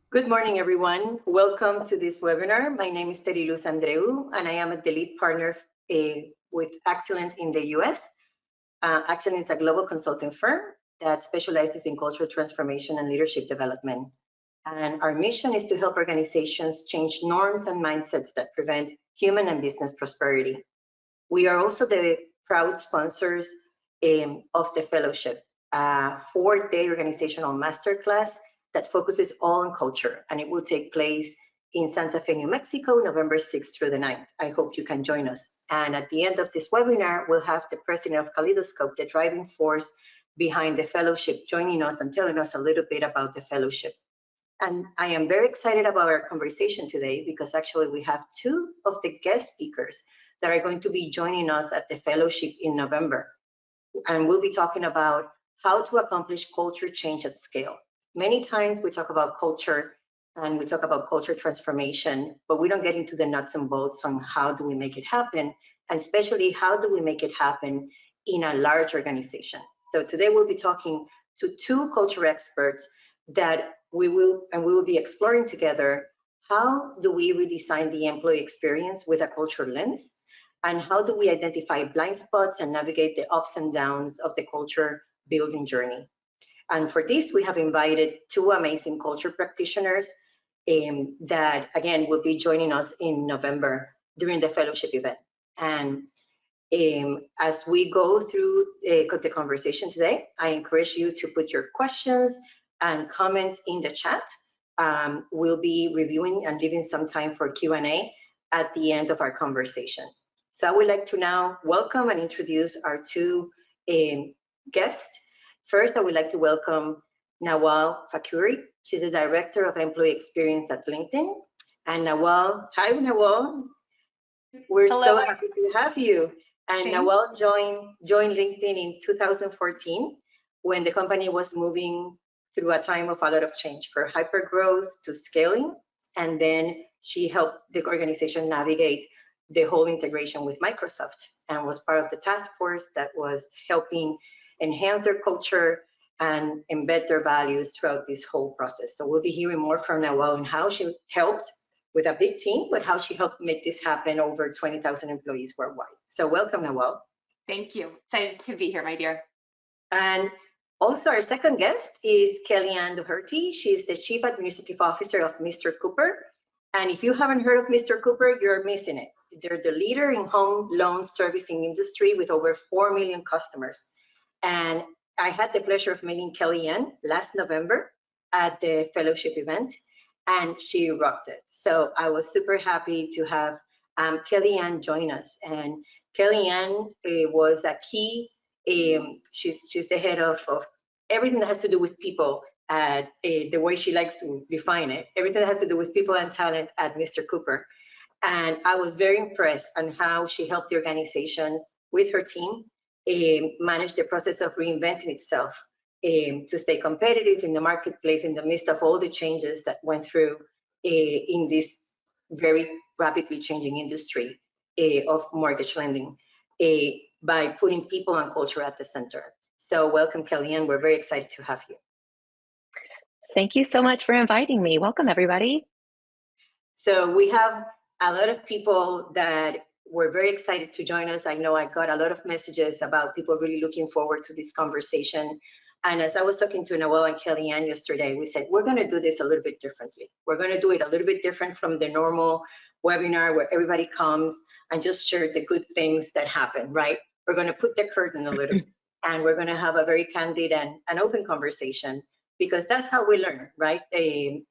Good morning, everyone. Welcome to this webinar. My name is Teriluz Andreu, and I am the lead partner with Excellent in the US. Excellent is a global consulting firm that specializes in cultural transformation and leadership development. And our mission is to help organizations change norms and mindsets that prevent human and business prosperity. We are also the proud sponsors of the fellowship, a 4-day organizational masterclass that focuses all on culture, and it will take place in Santa Fe, New Mexico, November 6th through the 9th. I hope you can join us. And at the end of this webinar, we'll have the president of Kaleidoscope, the driving force behind the fellowship, joining us and telling us a little bit about the fellowship. And I am very excited about our conversation today because actually we have two of the guest speakers that are going to be joining us at the fellowship in November. And we'll be talking about how to accomplish culture change at scale. Many times we talk about culture and we talk about culture transformation, but we don't get into the nuts and bolts on how do we make it happen, and especially how do we make it happen in a large organization. So today we'll be talking to two culture experts that we will be exploring together how do we redesign the employee experience with a cultural lens, and how do we identify blind spots and navigate the ups and downs of the culture building journey. And for this, we have invited two amazing culture practitioners that, again, will be joining us in November during the fellowship event. And as we go through the conversation today, I encourage you to put your questions and comments in the chat. We'll be reviewing and leaving some time for Q&A at the end of our conversation. So I would like to now welcome and introduce our two guests. First, I would like to welcome Nawal Fakhouri. She's the Director of Employee Experience at LinkedIn. And Nawal, hi Nawal. We're Hello. so happy to have you. And Nawal joined LinkedIn in 2014 when the company was moving through a time of a lot of change, for hypergrowth to scaling. And then she helped the organization navigate the whole integration with Microsoft and was part of the task force that was helping enhance their culture and embed their values throughout this whole process. So we'll be hearing more from Nawal on how she helped with a big team, but how she helped make this happen over 20,000 employees worldwide. So welcome, Nawal. Thank you. Excited to be here, my dear. And also our second guest is Kellyanne Doherty. She's the Chief Administrative Officer of Mr. Cooper. And if you haven't heard of Mr. Cooper, you're missing it. They're the leader in home loan servicing industry with over 4 million customers. And I had the pleasure of meeting Kellyanne last November at the fellowship event, and she rocked it. So I was super happy to have Kellyanne join us. And Kellyanne was a key, she's the head of everything that has to do with people, the way she likes to define it, everything that has to do with people and talent at Mr. Cooper. And I was very impressed on how she helped the organization with her team manage the process of reinventing itself to stay competitive in the marketplace in the midst of all the changes that went through in this very rapidly changing industry of mortgage lending by putting people and culture at the center. So welcome, Kellyanne. We're very excited to have you. Thank you so much for inviting me. Welcome, everybody. So we have a lot of people that were very excited to join us. I know I got a lot of messages about people really looking forward to this conversation. And as I was talking to Nawal and Kellyanne yesterday, we said, we're going to do this a little bit differently. We're going to do it a little bit different from the normal webinar where everybody comes and just share the good things that happen, right? We're going to put the curtain a little and we're going to have a very candid and open conversation, because that's how we learn, right?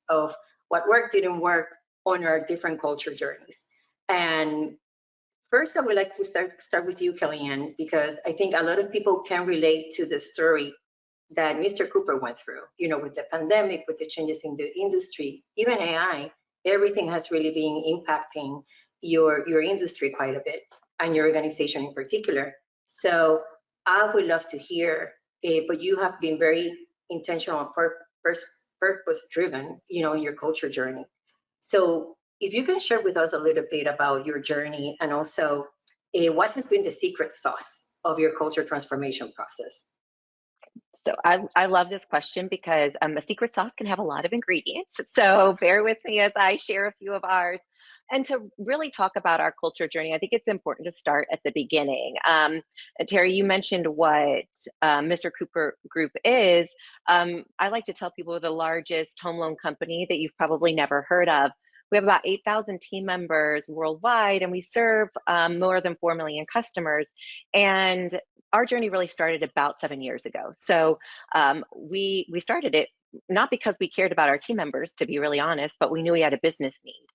Of what worked, didn't work on our different culture journeys. And first, I would like to start with you, Kellyanne, because I think a lot of people can relate to the story that Mr. Cooper went through, you know, with the pandemic, with the changes in the industry, even AI, everything has really been impacting your industry quite a bit, and your organization in particular. So I would love to hear, but you have been very intentional and purpose-driven, you know, in your culture journey. So if you can share with us a little bit about your journey, and also what has been the secret sauce of your culture transformation process? So I love this question because a secret sauce can have a lot of ingredients. So bear with me as I share a few of ours. And to really talk about our culture journey, I think it's important to start at the beginning. Terry, you mentioned what Mr. Cooper Group is. I like to tell people we're the largest home loan company that you've probably never heard of. We have about 8,000 team members worldwide, and we serve more than 4 million customers. And our journey really started about 7 years ago. So we started it not because we cared about our team members, to be really honest, but we knew we had a business need.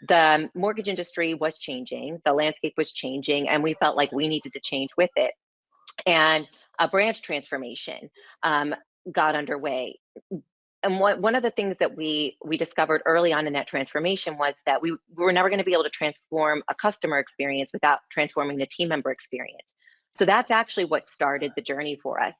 The mortgage industry was changing, the landscape was changing, and we felt like we needed to change with it. And a branch transformation got underway. And one of the things that we discovered early on in that transformation was that we were never going to be able to transform a customer experience without transforming the team member experience. So that's actually what started the journey for us.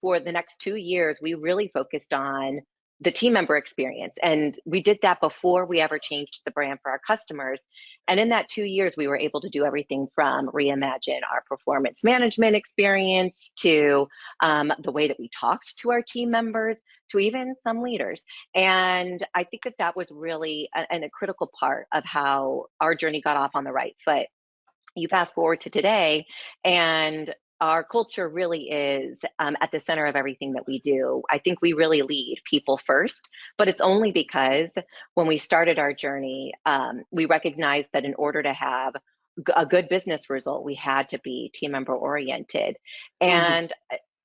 For the next 2 years, we really focused on the team member experience. And we did that before we ever changed the brand for our customers. And in that 2 years, we were able to do everything from reimagine our performance management experience to the way that we talked to our team members, to even some leaders. And I think that that was really a critical part of how our journey got off on the right foot. You fast forward to today, and our culture really is at the center of everything that we do. I think we really lead people first, but it's only because when we started our journey, we recognized that in order to have a good business result, we had to be team member oriented. And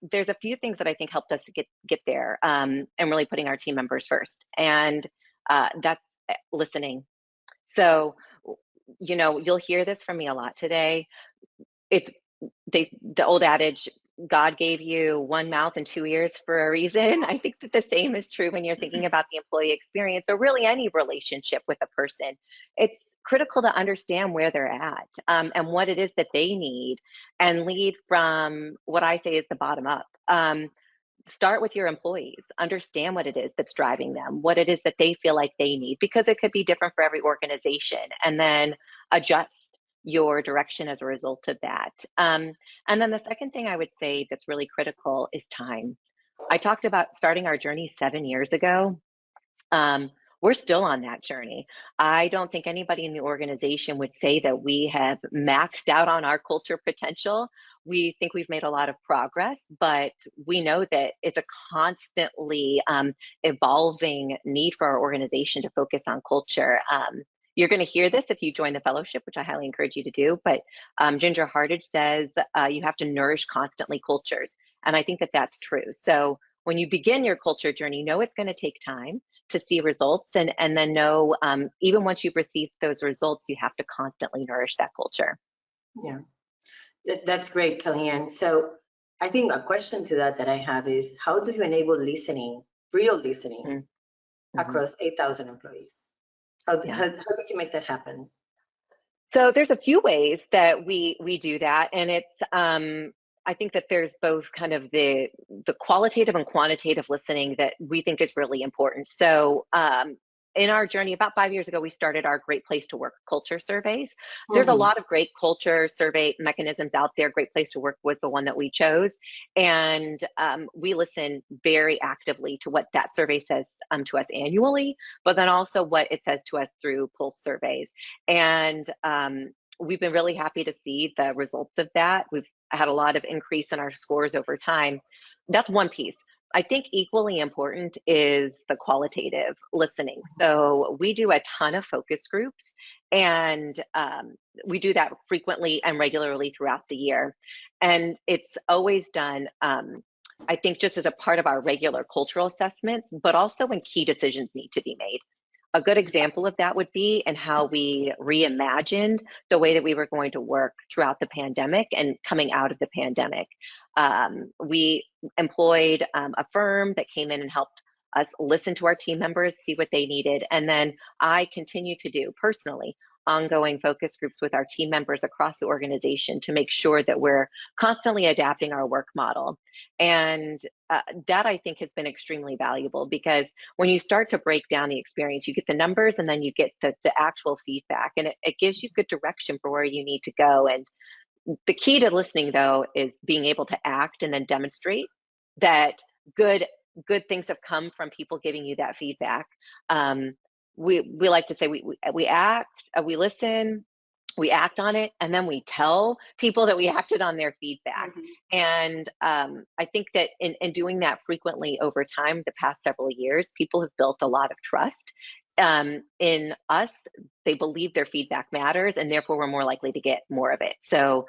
there's a few things that I think helped us to get there, and really putting our team members first. And that's listening. So, you'll hear this from me a lot today. It's the old adage, God gave you one mouth and 2 ears for a reason. I think that the same is true when you're thinking about the employee experience or really any relationship with a person. It's critical to understand where they're at and what it is that they need, and lead from what I say is the bottom up. Start with your employees, understand what it is that's driving them, what it is that they feel like they need, because it could be different for every organization, and then adjust your direction as a result of that. And then the second thing I would say that's really critical is time. I talked about starting our journey 7 years ago. We're still on that journey. I don't think anybody in the organization would say that we have maxed out on our culture potential. We think we've made a lot of progress, but we know that it's a constantly evolving need for our organization to focus on culture. You're going to hear this if you join the fellowship, which I highly encourage you to do, but Ginger Hardage says you have to nourish constantly cultures. And I think that that's true. So when you begin your culture journey, know it's going to take time to see results, and then know even once you've received those results, you have to constantly nourish that culture. Yeah, that's great, Kellyanne. So I think a question to that I have is, how do you enable listening, real listening, across 8,000 employees? How did you make that happen? So there's a few ways that we do that, and it's I think that there's both kind of the qualitative and quantitative listening that we think is really important. So in our journey, about 5 years ago, we started our Great Place to Work culture surveys. There's a lot of great culture survey mechanisms out there. Great Place to Work was the one that we chose. And we listen very actively to what that survey says to us annually, but then also what it says to us through pulse surveys. And we've been really happy to see the results of that. We've had a lot of increase in our scores over time. That's one piece. I think equally important is the qualitative listening. So we do a ton of focus groups, and we do that frequently and regularly throughout the year. And it's always done, I think, just as a part of our regular cultural assessments, but also when key decisions need to be made. A good example of that would be in how we reimagined the way that we were going to work throughout the pandemic and coming out of the pandemic. We employed a firm that came in and helped us listen to our team members, see what they needed. And then I continue to do personally ongoing focus groups with our team members across the organization to make sure that we're constantly adapting our work model. And that, I think, has been extremely valuable, because when you start to break down the experience, you get the numbers and then you get the actual feedback, and it gives you good direction for where you need to go. And the key to listening, though, is being able to act and then demonstrate that good things have come from people giving you that feedback. We like to say we act, we listen, we act on it, and then we tell people that we acted on their feedback. And I think that in doing that frequently over time, the past several years, people have built a lot of trust in us. They believe their feedback matters, and therefore we're more likely to get more of it. So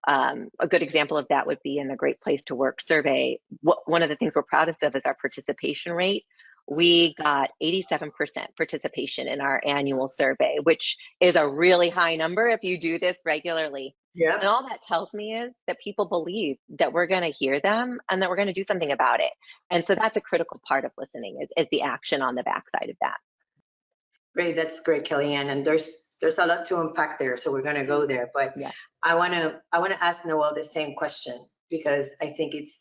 a good example of that would be in the Great Place to Work survey. One of the things we're proudest of is our participation rate. We got 87% participation in our annual survey, which is a really high number if you do this regularly. Yeah. And all that tells me is that people believe that we're going to hear them and that we're going to do something about it. And so that's a critical part of listening is the action on the backside of that. Great, that's great, Kellyanne. And there's a lot to unpack there, so we're going to go there. But yeah. I want to ask Noelle the same question, because I think it's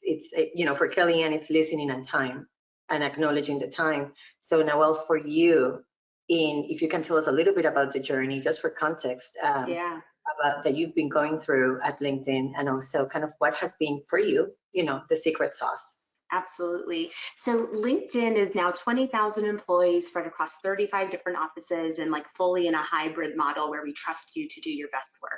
for Kellyanne, it's listening and time and acknowledging the time. So Noelle, for you, if you can tell us a little bit about the journey, just for context, about that you've been going through at LinkedIn, and also kind of what has been for you, the secret sauce. Absolutely. So LinkedIn is now 20,000 employees spread across 35 different offices and fully in a hybrid model where we trust you to do your best work.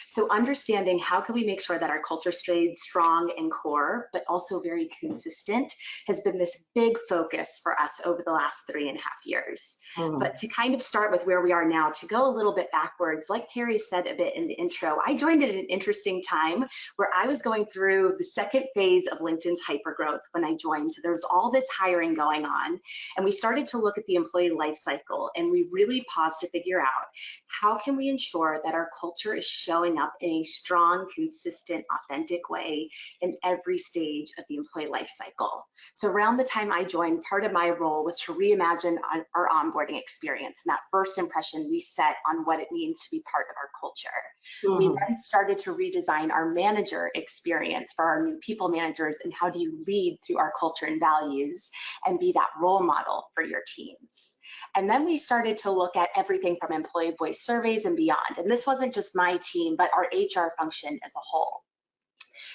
So understanding how can we make sure that our culture stays strong and core, but also very consistent, has been this big focus for us over the last 3.5 years. But to kind of start with where we are now, to go a little bit backwards, like Terry said a bit in the intro, I joined at an interesting time where I was going through the second phase of LinkedIn's hypergrowth when I joined. So there was all this hiring going on, and we started to look at the employee life cycle, and we really paused to figure out how can we ensure that our culture is showing up in a strong, consistent, authentic way in every stage of the employee life cycle. So around the time I joined, part of my role was to reimagine our onboarding experience and that first impression we set on what it means to be part of our culture. We then started to redesign our manager experience for our new people managers, and how do you lead through our culture and values and be that role model for your teams. And then we started to look at everything from employee voice surveys and beyond. And this wasn't just my team, but our HR function as a whole.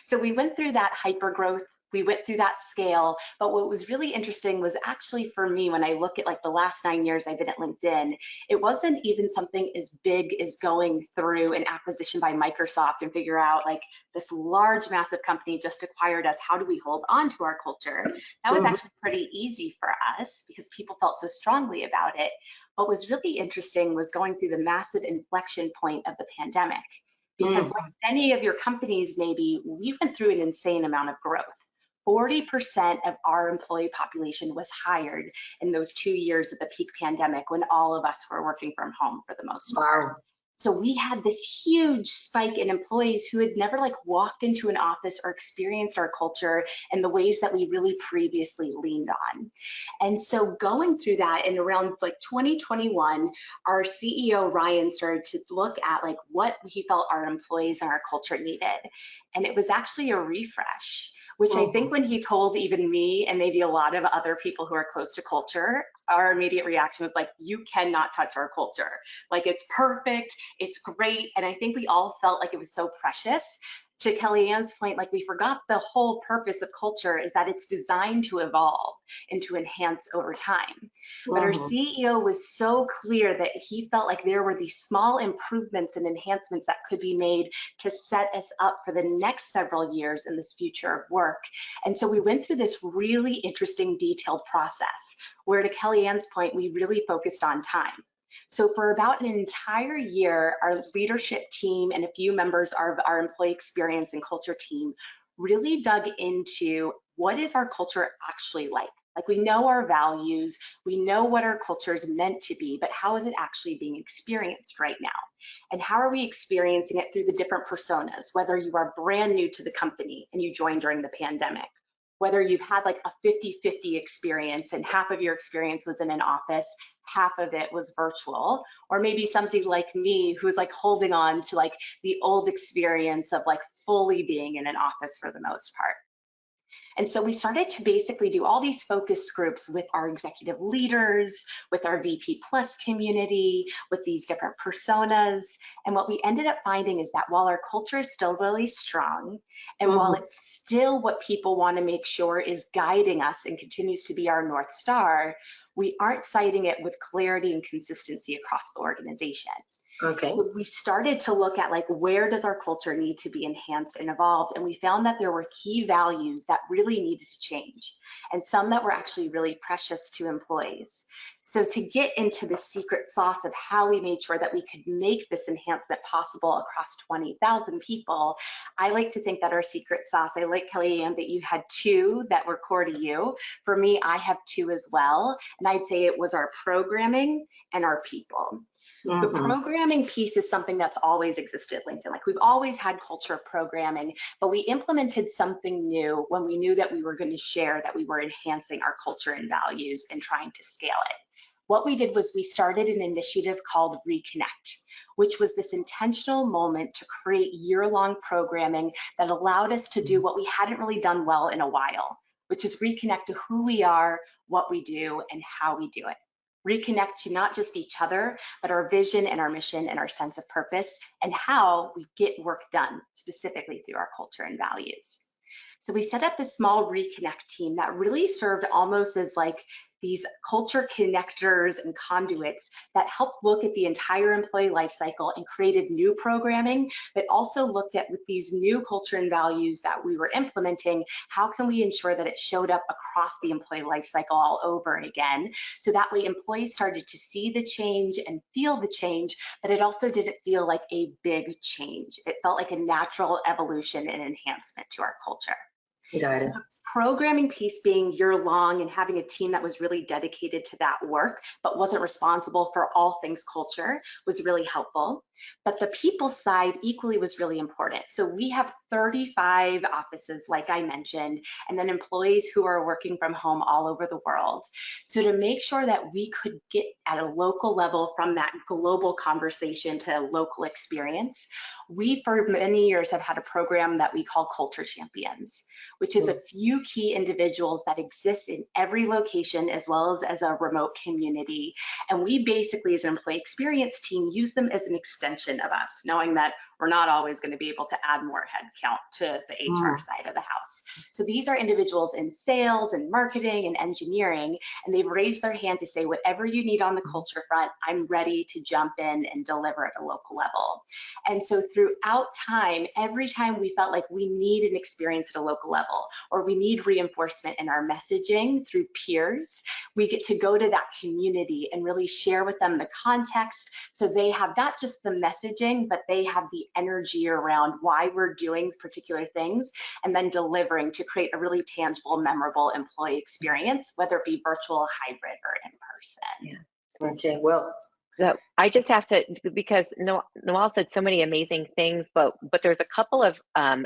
So we went through that hypergrowth, we went through that scale, but what was really interesting was actually for me, when I look at the last 9 years I've been at LinkedIn, it wasn't even something as big as going through an acquisition by Microsoft and figure out this large, massive company just acquired us. How do we hold on to our culture? That was actually pretty easy for us because people felt so strongly about it. What was really interesting was going through the massive inflection point of the pandemic. Because like many of your companies, maybe, we went through an insane amount of growth. 40% of our employee population was hired in those 2 years of the peak pandemic when all of us were working from home for the most part. Wow. So we had this huge spike in employees who had never walked into an office or experienced our culture in the ways that we really previously leaned on. And so going through that, in around 2021, our CEO Ryan started to look at what he felt our employees and our culture needed. And it was actually a refresh, which I think when he told even me and maybe a lot of other people who are close to culture, our immediate reaction was you cannot touch our culture. It's perfect, it's great. And I think we all felt like it was so precious. To Kellyanne's point, we forgot the whole purpose of culture is that it's designed to evolve and to enhance over time. But our CEO was so clear that he felt like there were these small improvements and enhancements that could be made to set us up for the next several years in this future of work. And so we went through this really interesting, detailed process where, to Kellyanne's point, we really focused on time. So for about an entire year, our leadership team and a few members of our employee experience and culture team really dug into what is our culture actually like. We know our values, we know what our culture is meant to be, but how is it actually being experienced right now? And how are we experiencing it through the different personas, whether you are brand new to the company and you joined during the pandemic, whether you've had a 50-50 experience and half of your experience was in an office, half of it was virtual, or maybe something like me who's holding on to the old experience of fully being in an office for the most part. And so we started to basically do all these focus groups with our executive leaders, with our VP Plus community, with these different personas. And what we ended up finding is that while our culture is still really strong, and while it's still what people want to make sure is guiding us and continues to be our North Star, we aren't citing it with clarity and consistency across the organization. Okay. So we started to look at like, where does our culture need to be enhanced and evolved? And we found that there were key values that really needed to change, and some that were actually really precious to employees. So to get into the secret sauce of how we made sure that we could make this enhancement possible across 20,000 people, I like to think that our secret sauce, I like, Kellyanne, that you had two that were core to you. For me, I have two as well. And I'd say it was our programming and our people. The programming piece is something that's always existed at LinkedIn. Like, we've always had culture programming, but we implemented something new when we knew that we were going to share that we were enhancing our culture and values and trying to scale it. What we did was we started an initiative called Reconnect, which was this intentional moment to create year-long programming that allowed us to do what we hadn't really done well in a while, which is reconnect to who we are, what we do, and how we do it. Reconnect to not just each other, but our vision and our mission and our sense of purpose and how we get work done, specifically through our culture and values. So we set up this small Reconnect team that really served almost as like these culture connectors and conduits that helped look at the entire employee life cycle and created new programming, but also looked at, with these new culture and values that we were implementing, how can we ensure that it showed up across the employee life cycle all over again? So that way employees started to see the change and feel the change, but it also didn't feel like a big change. It felt like a natural evolution and enhancement to our culture. Got it. So the programming piece being year-long and having a team that was really dedicated to that work, but wasn't responsible for all things culture, was really helpful. But the people side equally was really important. So we have 35 offices, like I mentioned, and then employees who are working from home all over the world. So to make sure that we could get at a local level from that global conversation to a local experience, we for many years have had a program that we call Culture Champions, which is a few key individuals that exist in every location as well as a remote community. And we basically, as an employee experience team, use them as an extension of us, knowing that we're not always going to be able to add more headcount to the HR side of the house. So these are individuals in sales and marketing and engineering, and they've raised their hand to say, whatever you need on the culture front, I'm ready to jump in and deliver at a local level. And so throughout time, every time we felt like we need an experience at a local level, or we need reinforcement in our messaging through peers, we get to go to that community and really share with them the context, so they have not just the messaging, but they have the energy around why we're doing particular things, and then delivering to create a really tangible, memorable employee experience, whether it be virtual, hybrid, or in person. Yeah. Okay, well. So I just have to, because Noelle said so many amazing things, but there's a couple of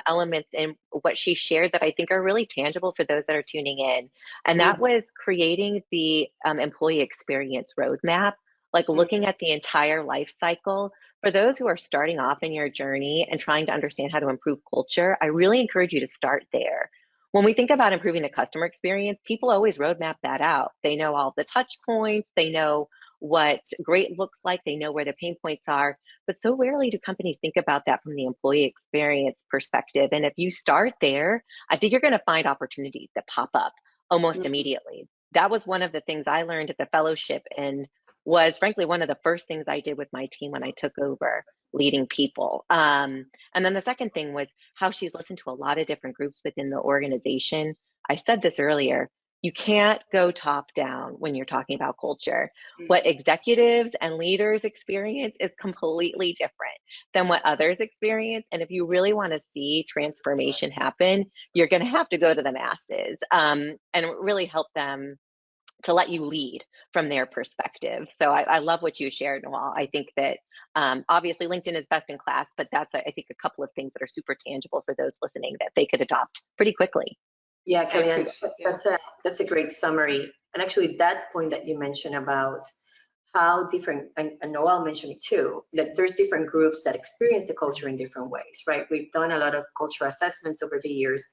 elements in what she shared that I think are really tangible for those that are tuning in. And that was creating the employee experience roadmap, like looking at the entire life cycle. For those who are starting off in your journey and trying to understand how to improve culture, I really encourage you to start there. When we think about improving the customer experience, people always roadmap that out. They know all the touch points, they know what great looks like, they know where the pain points are, but so rarely do companies think about that from the employee experience perspective. And if you start there, I think you're going to find opportunities that pop up almost immediately. That was one of the things I learned at the fellowship, and was frankly one of the first things I did with my team when I took over leading people. And then the second thing was how she's listened to a lot of different groups within the organization. I said this earlier, you can't go top down when you're talking about culture. What executives and leaders experience is completely different than what others experience. And if you really want to see transformation happen, you're going to have to go to the masses and really help them to let you lead from their perspective. So I love what you shared, Noelle. I think that obviously LinkedIn is best in class, but that's, I think, a couple of things that are super tangible for those listening that they could adopt pretty quickly. Yeah, Kellyanne, that's a great summary. And actually that point that you mentioned about how different, and Noelle mentioned it too, that there's different groups that experience the culture in different ways, right? We've done a lot of cultural assessments over the years,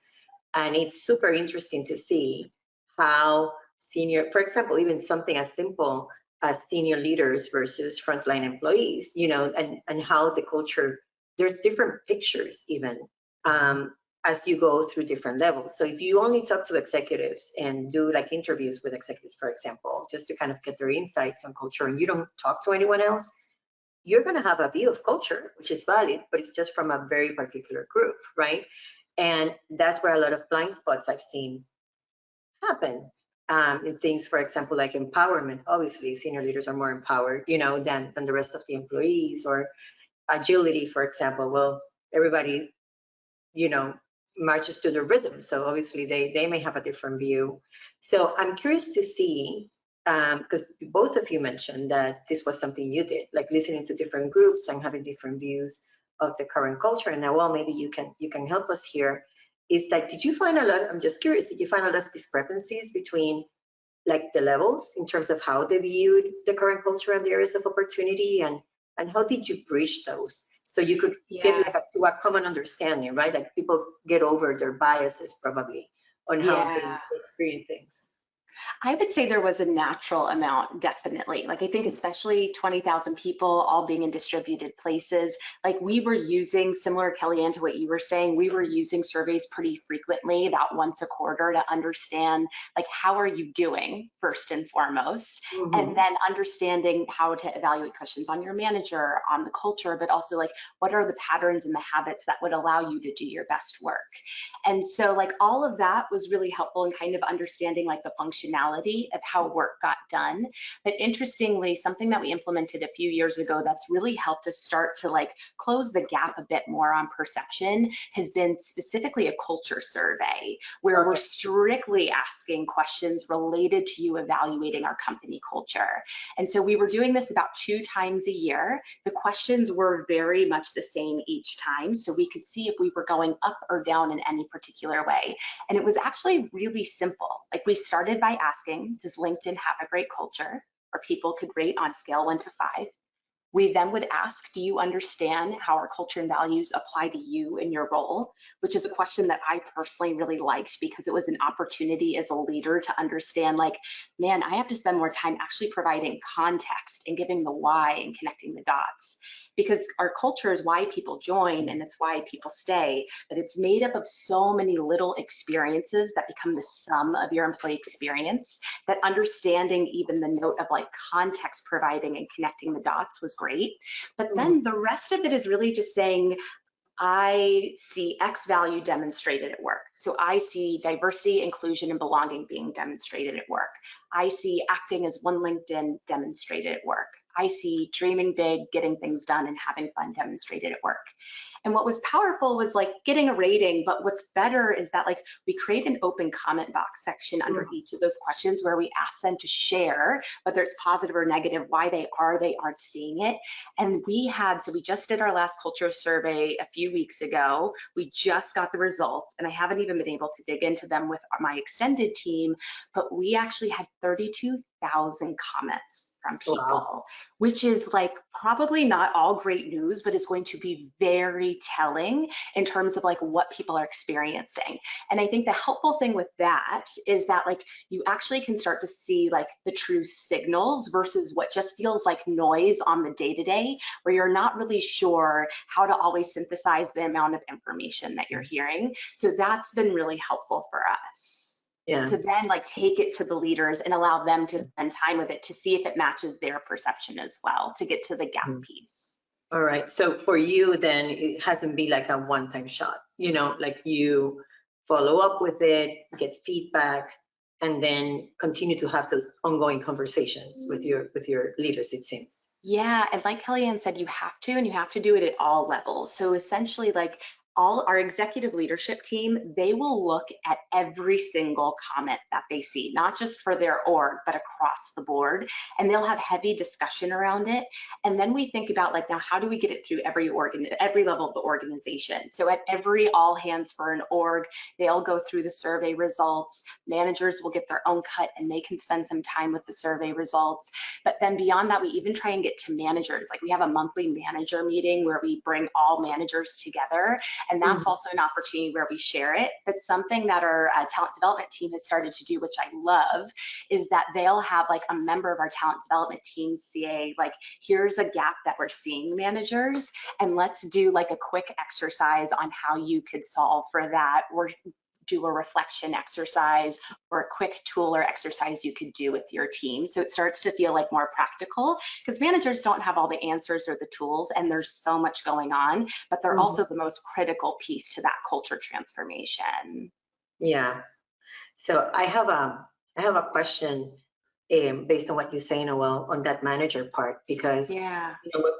And it's super interesting to see how senior, for example, even something as simple as senior leaders versus frontline employees, and how the culture, there's different pictures even as you go through different levels. So if you only talk to executives and do like interviews with executives, for example, just to kind of get their insights on culture, and you don't talk to anyone else, you're going to have a view of culture, which is valid, but it's just from a very particular group, right? And that's where a lot of blind spots I've seen happen in things, for example, like empowerment. Obviously, senior leaders are more empowered, than the rest of the employees. Or agility, for example. Well, everybody, marches to the rhythm. So obviously, they may have a different view. So I'm curious to see, because both of you mentioned that this was something you did, like listening to different groups and having different views of the current culture. And now, well, maybe you can help us here. Is that, did you find a lot, I'm just curious, did you find a lot of discrepancies between like the levels in terms of how they viewed the current culture and the areas of opportunity, and how did you bridge those so you could get like to a common understanding, right? Like people get over their biases probably on how they experience things. I would say there was a natural amount, definitely. Like I think especially 20,000 people all being in distributed places, like we were using, similar Kellyanne to what you were saying, we were using surveys pretty frequently, about once a quarter, to understand like how are you doing first and foremost, and then understanding how to evaluate questions on your manager, on the culture, but also like what are the patterns and the habits that would allow you to do your best work. And so like all of that was really helpful in kind of understanding like the functionality of how work got done. But interestingly, something that we implemented a few years ago that's really helped us start to like close the gap a bit more on perception has been specifically a culture survey, where we're strictly asking questions related to you evaluating our company culture. And so we were doing this about 2 times a year. The questions were very much the same each time, so we could see if we were going up or down in any particular way. And it was actually really simple. Like we started by asking, does LinkedIn have a great culture? Or people could rate on scale 1 to 5. We then would ask, do you understand how our culture and values apply to you in your role? Which is a question that I personally really liked, because it was an opportunity as a leader to understand like, man, I have to spend more time actually providing context and giving the why and connecting the dots. Because our culture is why people join and it's why people stay, but it's made up of so many little experiences that become the sum of your employee experience, that understanding even the note of like context providing and connecting the dots was great. But then the rest of it is really just saying, I see X value demonstrated at work. So I see diversity, inclusion, and belonging being demonstrated at work. I see acting as one LinkedIn demonstrated at work. I see dreaming big, getting things done, and having fun demonstrated at work. And what was powerful was like getting a rating, but what's better is that like we create an open comment box section under each of those questions where we ask them to share, whether it's positive or negative, why they aren't seeing it. And we just did our last culture survey a few weeks ago. We just got the results, and I haven't even been able to dig into them with my extended team, but we actually had 32,000 comments from people, which is like probably not all great news, but it's going to be very telling in terms of like what people are experiencing. And I think the helpful thing with that is that like you actually can start to see like the true signals versus what just feels like noise on the day-to-day, where you're not really sure how to always synthesize the amount of information that you're hearing. So that's been really helpful for us. To then like take it to the leaders and allow them to spend time with it to see if it matches their perception as well, to get to the gap piece. All right, so for you then, it hasn't been like a one-time shot, like you follow up with it, get feedback, and then continue to have those ongoing conversations with your leaders, it seems. Yeah, and like Kellyanne said, you have to do it at all levels. So essentially like all our executive leadership team, they will look at every single comment that they see, not just for their org, but across the board. And they'll have heavy discussion around it. And then we think about like, now how do we get it through every level of the organization? So at every all hands for an org, they'll go through the survey results. Managers will get their own cut and they can spend some time with the survey results. But then beyond that, we even try and get to managers. Like we have a monthly manager meeting where we bring all managers together And that's also an opportunity where we share it. But something that our talent development team has started to do, which I love, is that they'll have like a member of our talent development team say, like, here's a gap that we're seeing, managers, and let's do like a quick exercise on how you could solve for that, or do a reflection exercise or a quick tool or exercise you could do with your team. So it starts to feel like more practical, because managers don't have all the answers or the tools, and there's so much going on, but they're also the most critical piece to that culture transformation. Yeah. So I have a question based on what you say, Noel, on that manager part, because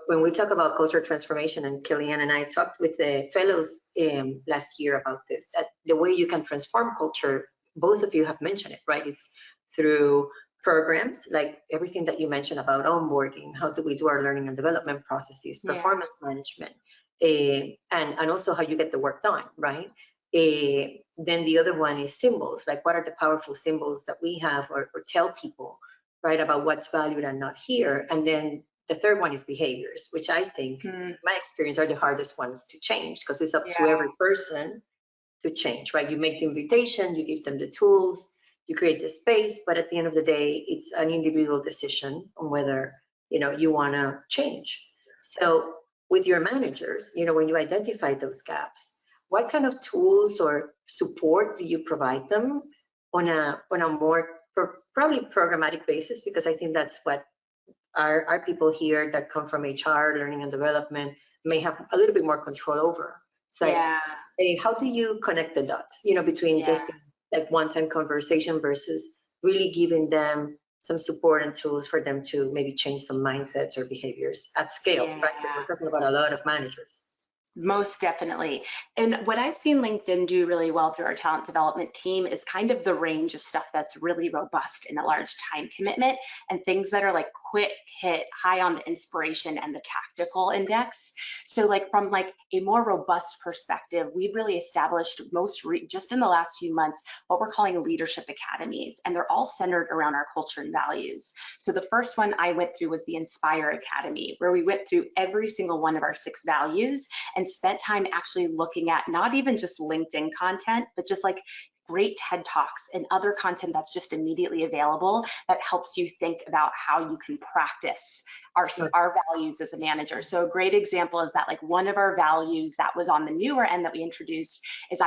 when we talk about culture transformation, and Kellyanne and I talked with the fellows last year about this, that the way you can transform culture, both of you have mentioned it, right? It's through programs, like everything that you mentioned about onboarding, how do we do our learning and development processes, performance management, and also how you get the work done, right? Then the other one is symbols, like what are the powerful symbols that we have, or tell people, right, about what's valued and not here. And then the third one is behaviors, which I think, my experience, are the hardest ones to change, because it's up to every person to change, right? You make the invitation, you give them the tools, you create the space, but at the end of the day, it's an individual decision on whether, you want to change. So with your managers, when you identify those gaps, what kind of tools or support do you provide them on a more probably programmatic basis? Because I think that's what our people here that come from HR, learning and development, may have a little bit more control over. So hey, how do you connect the dots, between just like one-time conversation versus really giving them some support and tools for them to maybe change some mindsets or behaviors at scale, right? Because we're talking about a lot of managers. Most definitely. And what I've seen LinkedIn do really well through our talent development team is kind of the range of stuff that's really robust in a large time commitment, and things that are like quick hit, high on the inspiration and the tactical index. So like from like a more robust perspective, we've really established just in the last few months, what we're calling leadership academies, and they're all centered around our culture and values. So the first one I went through was the Inspire Academy, where we went through every single one of our 6 values and spent time actually looking at not even just LinkedIn content, but just like great TED Talks and other content that's just immediately available that helps you think about how you can practice our values as a manager. So a great example is that like one of our values that was on the newer end that we introduced is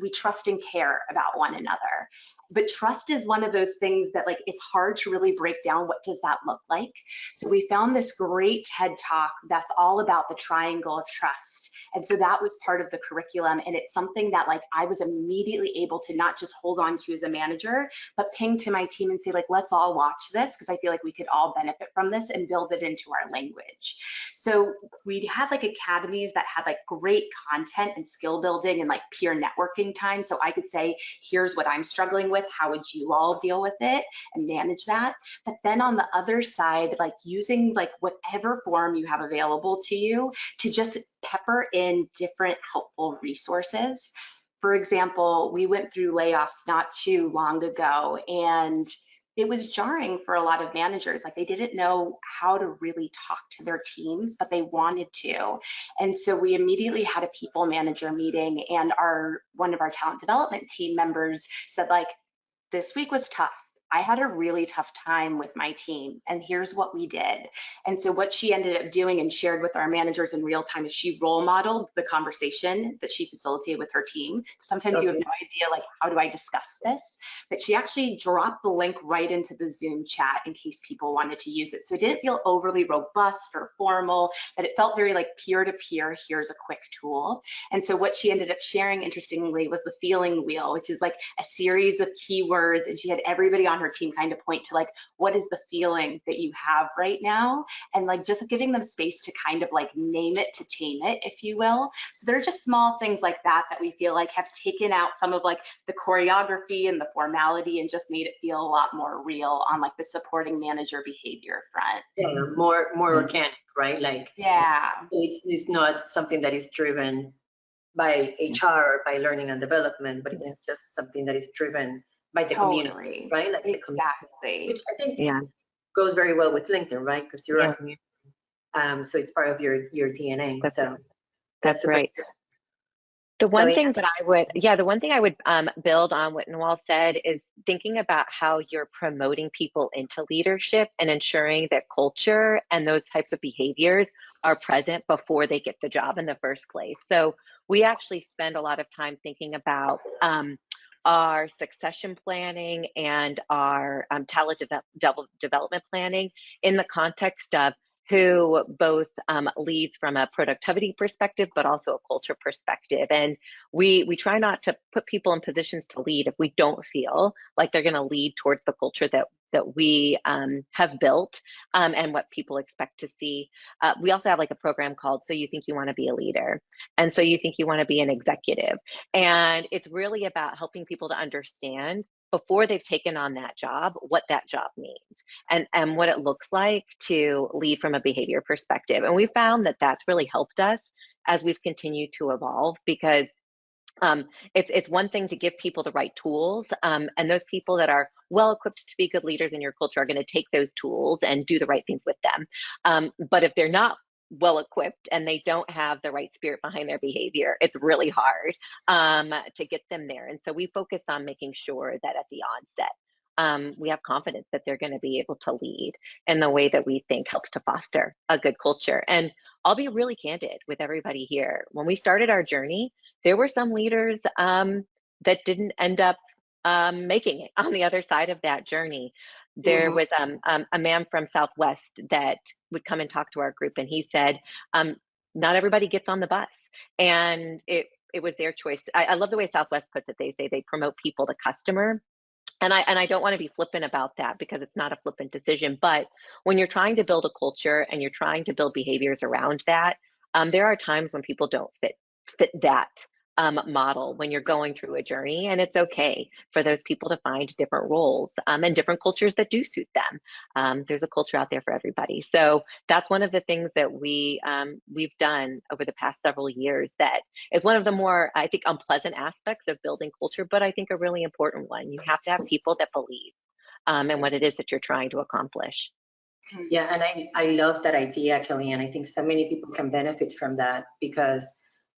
we trust and care about one another. But trust is one of those things that like it's hard to really break down. What does that look like? So we found this great TED Talk that's all about the triangle of trust. And so that was part of the curriculum, and it's something that like I was immediately able to not just hold on to as a manager, but ping to my team and say like, let's all watch this, because I feel like we could all benefit from this, and build it into our language. So we had like academies that had like great content and skill building and like peer networking time. So I could say, here's what I'm struggling with, how would you all deal with it and manage that? But then on the other side, like using like whatever form you have available to you to just pepper in different helpful resources. For example, we went through layoffs not too long ago, and it was jarring for a lot of managers. Like they didn't know how to really talk to their teams, but they wanted to. And so we immediately had a people manager meeting, and one of our talent development team members said like, this week was tough. I had a really tough time with my team, and here's what we did. And so what she ended up doing and shared with our managers in real time is she role modeled the conversation that she facilitated with her team. Sometimes you have no idea, like, how do I discuss this? But she actually dropped the link right into the Zoom chat in case people wanted to use it. So it didn't feel overly robust or formal, but it felt very like peer-to-peer, here's a quick tool. And so what she ended up sharing, interestingly, was the feeling wheel, which is like a series of keywords, and she had everybody on her team kind of point to like, what is the feeling that you have right now? And like just giving them space to kind of like name it to tame it, if you will. So there are just small things like that that we feel like have taken out some of like the choreography and the formality and just made it feel a lot more real on like the supporting manager behavior front. Yeah, more organic, right? Like, it's not something that is driven by HR or by learning and development, but it's just something that is driven by the community, right? Like the community, which I think goes very well with LinkedIn, right? Because you're a community, so it's part of your DNA. That's right. The one Kelly? thing that the one thing I would build on what Nawal said is thinking about how you're promoting people into leadership and ensuring that culture and those types of behaviors are present before they get the job in the first place. So we actually spend a lot of time thinking about our succession planning and our talent development planning in the context of who both leads from a productivity perspective, but also a culture perspective. And we try not to put people in positions to lead if we don't feel like they're going to lead towards the culture that we have built and what people expect to see. We also have like a program called So You Think You Want to Be a Leader, and So You Think You Want to Be an Executive. And it's really about helping people to understand before they've taken on that job, what that job means and what it looks like to lead from a behavior perspective. And we found that that's really helped us as we've continued to evolve, because it's one thing to give people the right tools, and those people that are well equipped to be good leaders in your culture are going to take those tools and do the right things with them. But if they're not well equipped and they don't have the right spirit behind their behavior, it's really hard to get them there. And so we focus on making sure that at the onset, we have confidence that they're going to be able to lead in the way that we think helps to foster a good culture. And I'll be really candid with everybody here. When we started our journey, there were some leaders that didn't end up making it on the other side of that journey. There was a man from Southwest that would come and talk to our group, and he said, not everybody gets on the bus. And it was their choice. I love the way Southwest puts it. They say they promote people to customer. And I don't want to be flippant about that, because it's not a flippant decision. But when you're trying to build a culture and you're trying to build behaviors around that, there are times when people don't fit that model when you're going through a journey, and it's okay for those people to find different roles and different cultures that do suit them. There's a culture out there for everybody. So that's one of the things that we've done over the past several years that is one of the more, I think, unpleasant aspects of building culture, but I think a really important one. You have to have people that believe in what it is that you're trying to accomplish. Yeah, and I love that idea, Kellyanne. I think so many people can benefit from that, because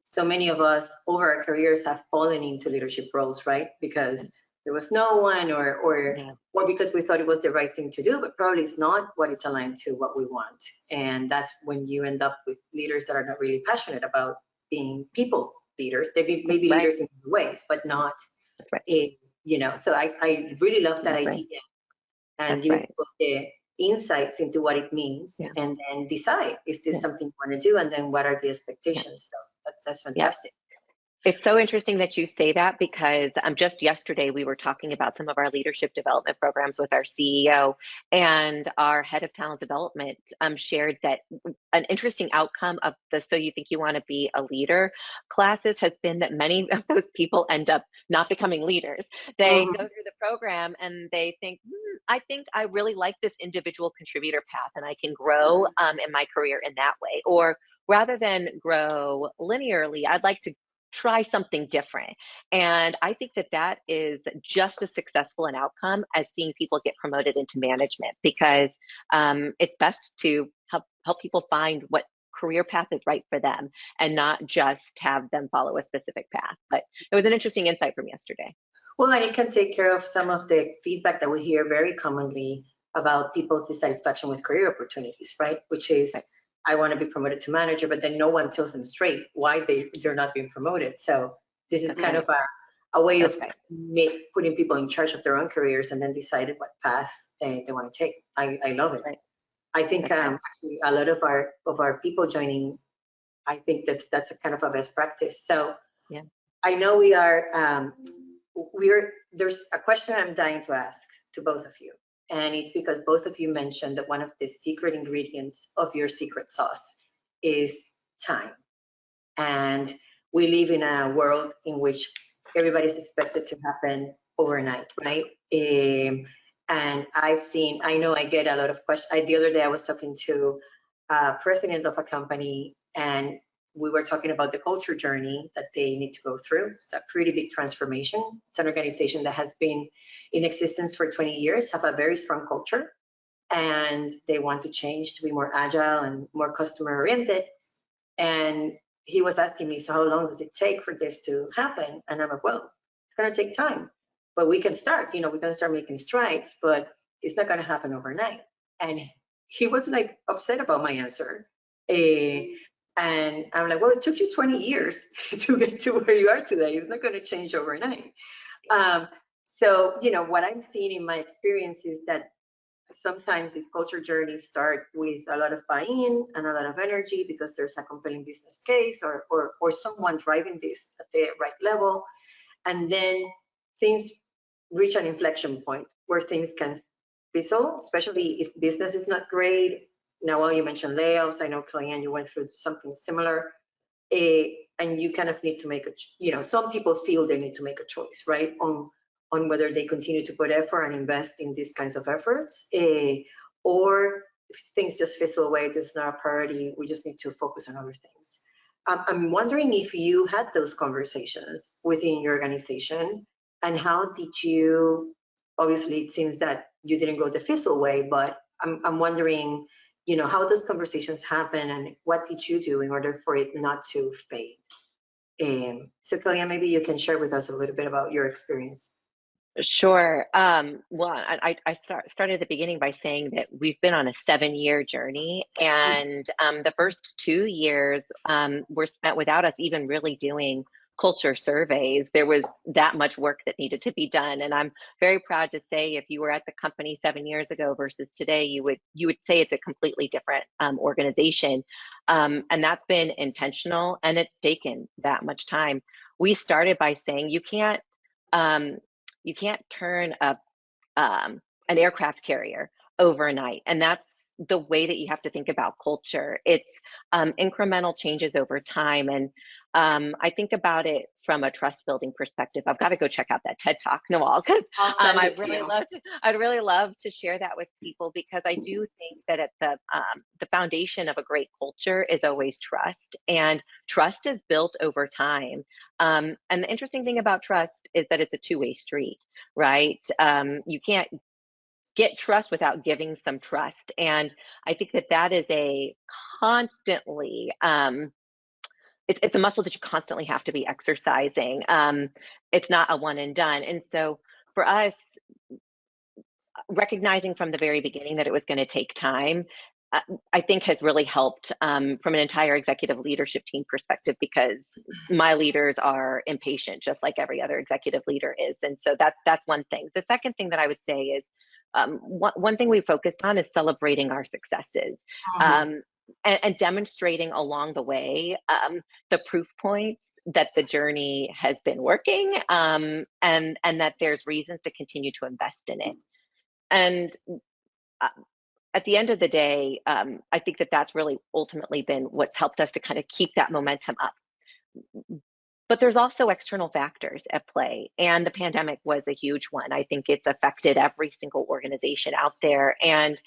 so many of us over our careers have fallen into leadership roles, right? Because there was no one, or because we thought it was the right thing to do, but probably it's not what it's aligned to what we want. And that's when you end up with leaders that are not really passionate about being people leaders. They may be leaders in ways, but not, so I really love that idea. And you put the insights into what it means, and then decide, is this something you want to do, and then what are the expectations? So that's fantastic. It's so interesting that you say that, because just yesterday we were talking about some of our leadership development programs with our CEO, and our head of talent development shared that an interesting outcome of the So You Think You Want to Be a Leader classes has been that many of those people end up not becoming leaders. They go through the program and they think, I think I really like this individual contributor path and I can grow in my career in that way. Or rather than grow linearly, I'd like to try something different. And I think that is just as successful an outcome as seeing people get promoted into management, because it's best to help people find what career path is right for them and not just have them follow a specific path. But it was an interesting insight from yesterday. Well, and it can take care of some of the feedback that we hear very commonly about people's dissatisfaction with career opportunities, right? Which is, I want to be promoted to manager, but then no one tells them straight why they're not being promoted. So this is kind of a way of putting people in charge of their own careers and then deciding what path they want to take. I love it. I think actually a lot of our people joining, I think that's a kind of a best practice. So I know there's a question I'm dying to ask to both of you. And it's because both of you mentioned that one of the secret ingredients of your secret sauce is time. And we live in a world in which everybody's expected to happen overnight, right? And I know I get a lot of questions. The other day I was talking to a president of a company, and we were talking about the culture journey that they need to go through. It's a pretty big transformation. It's an organization that has been in existence for 20 years, have a very strong culture, and they want to change to be more agile and more customer oriented. And he was asking me, so how long does it take for this to happen? And I'm like, well, it's going to take time, but we can start, we're going to start making strides, but it's not going to happen overnight. And he was like upset about my answer. And I'm like, well, it took you 20 years to get to where you are today. It's not going to change overnight. So, what I'm seeing in my experience is that sometimes these culture journeys start with a lot of buy-in and a lot of energy because there's a compelling business case or someone driving this at the right level. And then things reach an inflection point where things can fizzle, especially if business is not great. Now, you mentioned layoffs. I know, Kellyanne, you went through something similar. And you kind of need to make some people feel they need to make a choice, right? On whether they continue to put effort and invest in these kinds of efforts, or if things just fizzle away, there's not a priority, we just need to focus on other things. I'm wondering if you had those conversations within your organization, and how did you, obviously it seems that you didn't go the fizzle way, but I'm wondering, how those conversations happen and what did you do in order for it not to fade? So Kellyanne, maybe you can share with us a little bit about your experience. Sure. Well, I started at the beginning by saying that we've been on a 7-year journey, and the first 2 years were spent without us even really doing culture surveys. There was that much work that needed to be done, and I'm very proud to say, if you were at the company 7 years ago versus today, you would say it's a completely different organization, and that's been intentional, and it's taken that much time. We started by saying you can't turn up an aircraft carrier overnight. And that's the way that you have to think about culture. It's incremental changes over time. And I think about it from a trust building perspective. I've got to go check out that TED Talk, Nawal, because I'd really love to share that with people, because I do think that at the foundation of a great culture is always trust, and trust is built over time. And the interesting thing about trust is that it's a two-way street, right? You can't get trust without giving some trust. And I think that is a constantly, it's a muscle that you constantly have to be exercising. It's not a one and done. And so for us, recognizing from the very beginning that it was going to take time, I think has really helped from an entire executive leadership team perspective, because my leaders are impatient, just like every other executive leader is. And so that's one thing. The second thing that I would say is, one thing we focused on is celebrating our successes, and demonstrating along the way the proof points that the journey has been working, and that there's reasons to continue to invest in it. And at the end of the day, I think that's really ultimately been what's helped us to kind of keep that momentum up. But there's also external factors at play, and the pandemic was a huge one. I think it's affected every single organization out there. And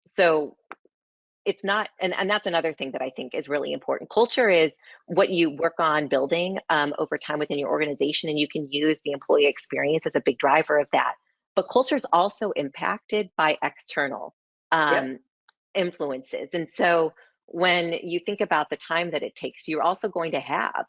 so it's not, and that's another thing that I think is really important. Culture is what you work on building over time within your organization, and you can use the employee experience as a big driver of that. But culture is also impacted by external influences. And so when you think about the time that it takes, you're also going to have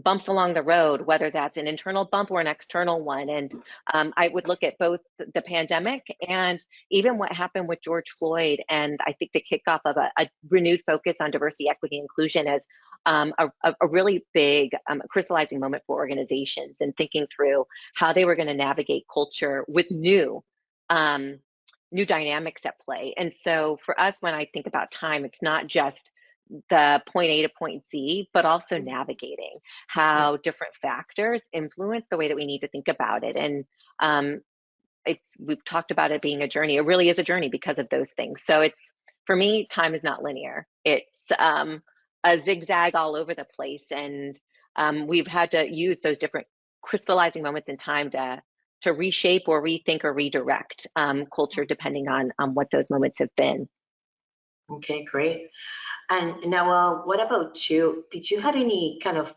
bumps along the road, whether that's an internal bump or an external one. And I would look at both the pandemic and even what happened with George Floyd. And I think the kickoff of a renewed focus on diversity, equity, inclusion as a really big crystallizing moment for organizations, and thinking through how they were going to navigate culture with new dynamics at play. And so for us, when I think about time, it's not just the point A to point Z, but also navigating how different factors influence the way that we need to think about it. And we've talked about it being a journey. It really is a journey because of those things. So for me, time is not linear. It's a zigzag all over the place. And we've had to use those different crystallizing moments in time to reshape or rethink or redirect culture depending on what those moments have been. Okay, great. And now, what about you? Did you have any kind of,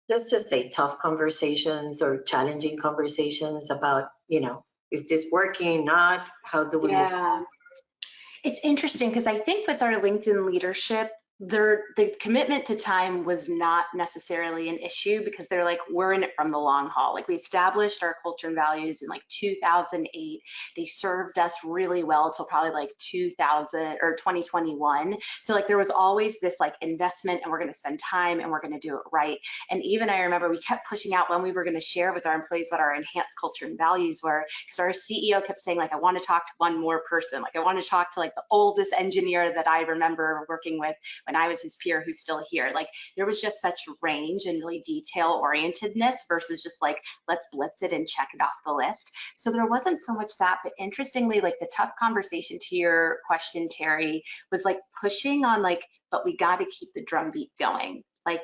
let's just say, tough conversations or challenging conversations about, is this working, not? How do we move forward? It's interesting because I think with our LinkedIn leadership, the commitment to time was not necessarily an issue because they're like, we're in it from the long haul. Like we established our culture and values in like 2008. They served us really well till probably like 2000 or 2021. So like there was always this like investment, and we're going to spend time and we're going to do it right. And even I remember we kept pushing out when we were going to share with our employees what our enhanced culture and values were, because our CEO kept saying like, I want to talk to one more person. Like I want to talk to like the oldest engineer that I remember working with when I was his peer who's still here. Like there was just such range and really detail orientedness versus just like, let's blitz it and check it off the list. So there wasn't so much that, but interestingly, like the tough conversation to your question, Terry, was like pushing on like, but we got to keep the drumbeat going. Like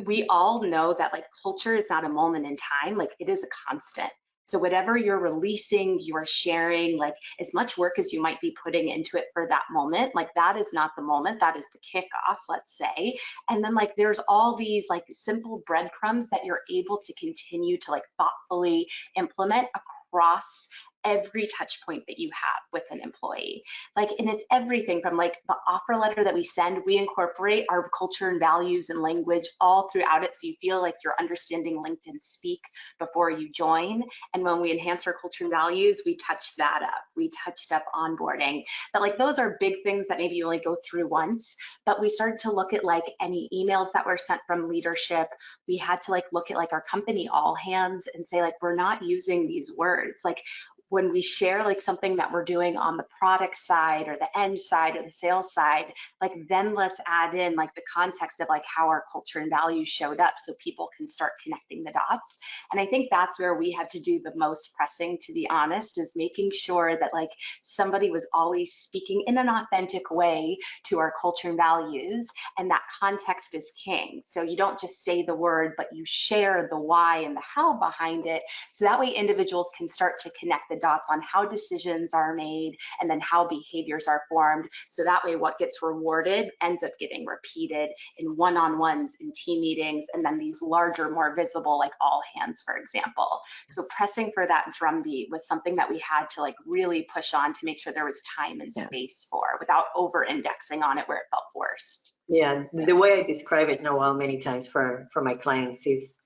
we all know that like culture is not a moment in time, like it is a constant. So whatever you're releasing, you're sharing, like as much work as you might be putting into it for that moment, like that is not the moment, that is the kickoff, let's say. And then like there's all these like simple breadcrumbs that you're able to continue to like thoughtfully implement across every touch point that you have with an employee. Like, and it's everything from like the offer letter that we send, we incorporate our culture and values and language all throughout it. So you feel like you're understanding LinkedIn speak before you join. And when we enhance our culture and values, we touched that up. We touched up onboarding. But like those are big things that maybe you only go through once, but we started to look at like any emails that were sent from leadership. We had to like look at like our company all hands and say like, we're not using these words. Like when we share like something that we're doing on the product side or the end side or the sales side, like then let's add in like the context of like how our culture and values showed up so people can start connecting the dots. And I think that's where we had to do the most pressing, to be honest, is making sure that like somebody was always speaking in an authentic way to our culture and values, and that context is king. So you don't just say the word, but you share the why and the how behind it. So that way individuals can start to connect the dots on how decisions are made and then how behaviors are formed. So that way what gets rewarded ends up getting repeated in one-on-ones, in team meetings, and then these larger, more visible, like all hands, for example. So pressing for that drumbeat was something that we had to like really push on to make sure there was time and space for, without over-indexing on it where it felt forced. Yeah, the way I describe it, Noel, many times for my clients is,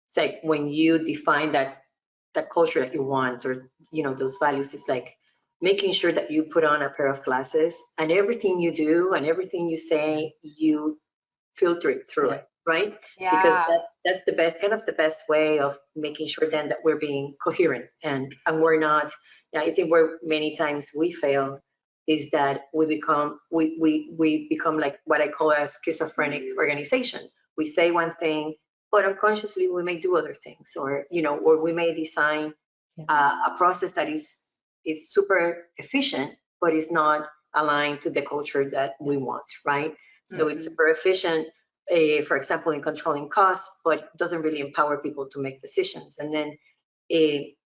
it's like when you define that culture that you want, or those values, it's like making sure that you put on a pair of glasses and everything you do and everything you say, you filter it through it, right? Yeah. Because that's the best, kind of the best way of making sure then that we're being coherent and we're not. I think where many times we fail is that we become like what I call a schizophrenic organization. We say one thing, but unconsciously we may do other things, or or we may design a process that is super efficient, but is not aligned to the culture that we want, right? So it's super efficient, for example, in controlling costs, but doesn't really empower people to make decisions. And then,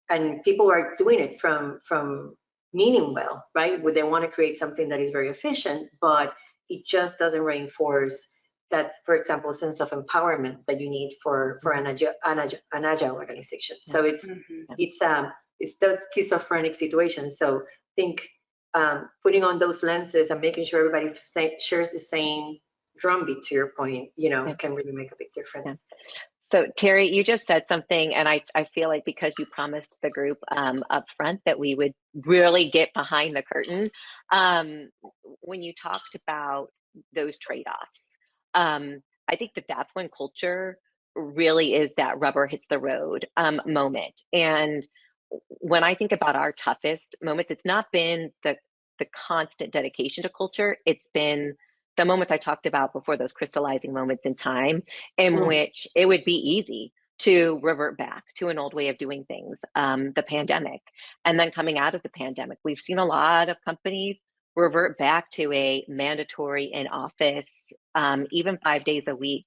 and people are doing it from meaning well, right? Where they want to create something that is very efficient, but it just doesn't reinforce that, for example, sense of empowerment that you need for an agile organization. So it's those schizophrenic situations. So I think putting on those lenses and making sure everybody shares the same drumbeat, to your point, can really make a big difference. So Terry, you just said something, and I feel like because you promised the group up front that we would really get behind the curtain, when you talked about those trade-offs, I think that's when culture really is that rubber hits the road moment. And when I think about our toughest moments, it's not been the constant dedication to culture. It's been the moments I talked about before, those crystallizing moments in time in which it would be easy to revert back to an old way of doing things, the pandemic. And then coming out of the pandemic, we've seen a lot of companies revert back to a mandatory in office, even 5 days a week.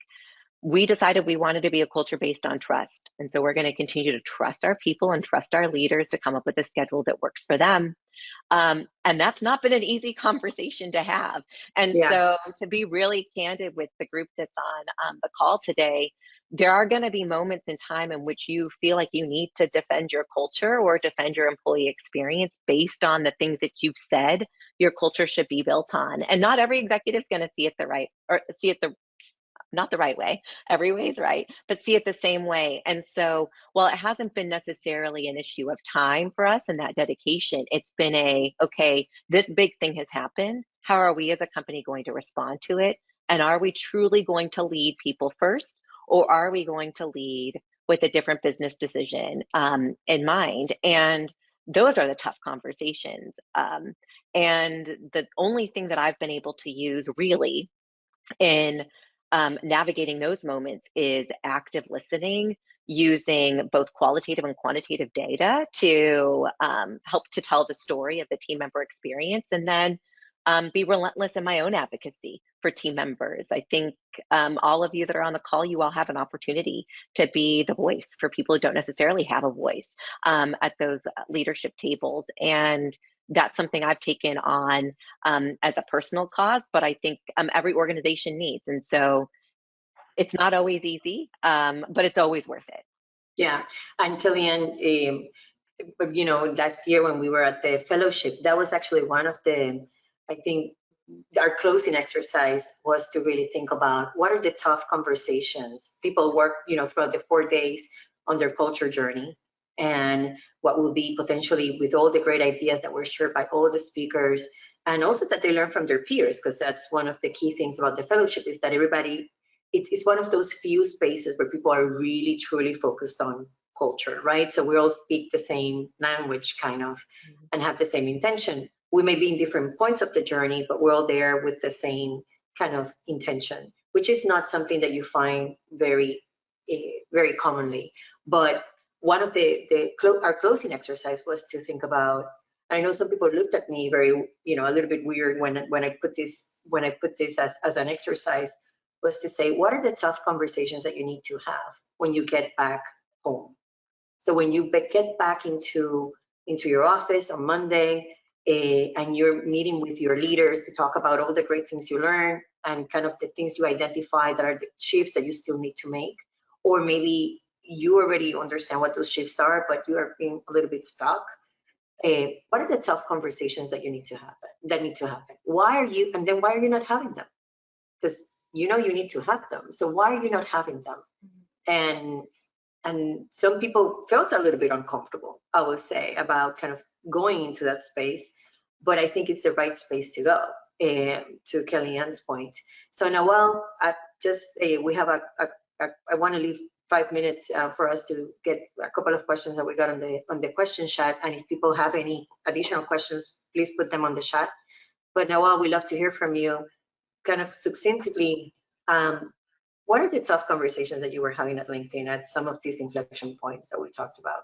We decided we wanted to be a culture based on trust. And so we're going to continue to trust our people and trust our leaders to come up with a schedule that works for them. And that's not been an easy conversation to have. And so to be really candid with the group that's on the call today, there are going to be moments in time in which you feel like you need to defend your culture or defend your employee experience based on the things that you've said your culture should be built on. And not every executive is going to see it the right, or see it not the right way. Every way is right, but see it the same way. And so while it hasn't been necessarily an issue of time for us and that dedication, it's been okay, this big thing has happened. How are we as a company going to respond to it? And are we truly going to lead people first? Or are we going to lead with a different business decision in mind? And those are the tough conversations. And the only thing that I've been able to use really in navigating those moments is active listening, using both qualitative and quantitative data to help to tell the story of the team member experience, and then be relentless in my own advocacy for team members. I think all of you that are on the call, you all have an opportunity to be the voice for people who don't necessarily have a voice at those leadership tables. And that's something I've taken on as a personal cause, but I think every organization needs. And so it's not always easy, but it's always worth it. Yeah, and Kellyanne, you know, last year when we were at the fellowship, that was actually one of the, I think, our closing exercise was to really think about what are the tough conversations people work, you know, throughout the 4 days on their culture journey, and what will be potentially with all the great ideas that were shared by all the speakers, and also that they learn from their peers, because that's one of the key things about the fellowship is that everybody, it's one of those few spaces where people are really truly focused on culture, right? So we all speak the same language kind of and have the same intention. We may be in different points of the journey, but we're all there with the same kind of intention, which is not something that you find very commonly. But one of our closing exercise was to think about, I know some people looked at me very, you know, a little bit weird when I put this as an exercise, was to say, what are the tough conversations that you need to have when you get back home? So when you get back into your office on Monday, and you're meeting with your leaders to talk about all the great things you learn and kind of the things you identify that are the shifts that you still need to make, or maybe you already understand what those shifts are, but you are being a little bit stuck. What are the tough conversations that need to happen? Why are you not having them? Because you know you need to have them. So why are you not having them? And some people felt a little bit uncomfortable, I would say, about kind of going into that space, but I think it's the right space to go, to Kellyanne's point. So Nawal, we have I want to leave 5 minutes for us to get a couple of questions that we got on the question chat, and if people have any additional questions, please put them on the chat. But Nawal, we'd love to hear from you, kind of succinctly, what are the tough conversations that you were having at LinkedIn at some of these inflection points that we talked about?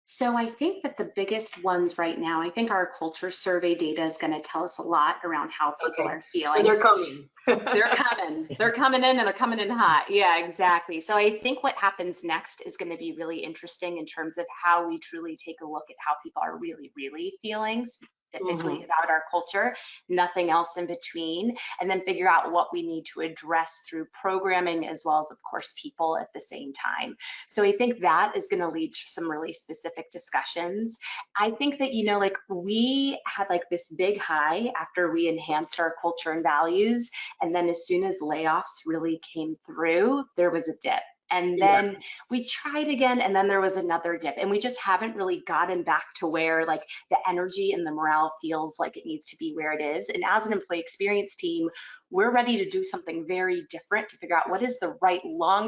So I think that the biggest ones right now, I think our culture survey data is going to tell us a lot around how people are feeling. And they're coming. They're coming. They're coming in, and they're coming in hot. Yeah, exactly. So I think what happens next is going to be really interesting in terms of how we truly take a look at how people are really, really feeling, specifically about our culture, nothing else in between, and then figure out what we need to address through programming as well as, of course, people at the same time. So I think that is going to lead to some really specific discussions. I think that, you know, like we had like this big high after we enhanced our culture and values, and then as soon as layoffs really came through, there was a dip. And then we tried again, and then there was another dip, and we just haven't really gotten back to where like the energy and the morale feels like it needs to be where it is. And as an employee experience team, we're ready to do something very different to figure out what is the right